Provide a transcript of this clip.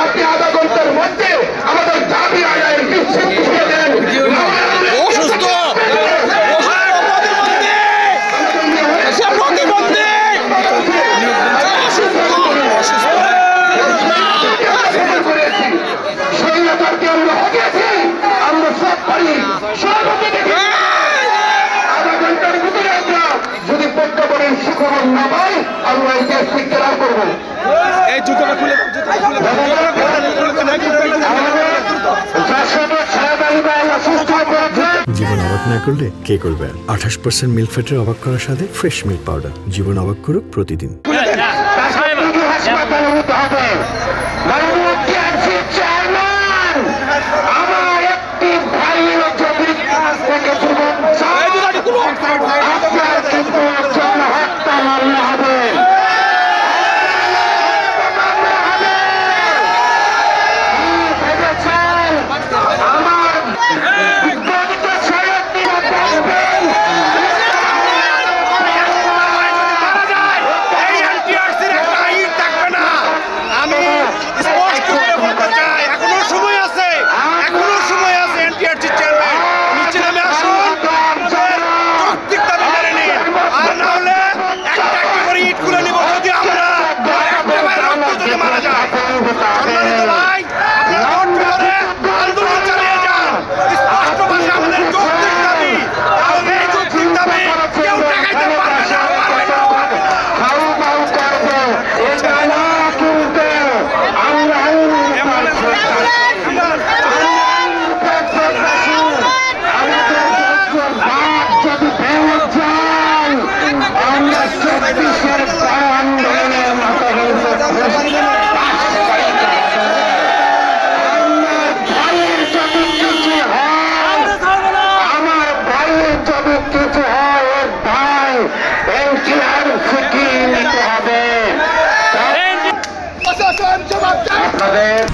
আপনি আধা ঘন্টার মধ্যে আমাদের দাবি আদায়ের বিচ্ছেদ ঘুরিয়ে দেন। আমরা সব পারি আধা ঘন্টার ভিতরে আমরা যদি প্রজ্ঞাপনের সুখবর না পাই আমরা এই দেশ থেকে জেলার করবো। জীবন অবাক না করলে কে করবে? 28% মিল্ক ফ্যাটের অবাক করার সাথে ফ্রেশ মিল্ক পাউডার। জীবন অবাক করুক প্রতিদিন। আমার একটি ভাই হত্যা মামলা হবে। আপনাদের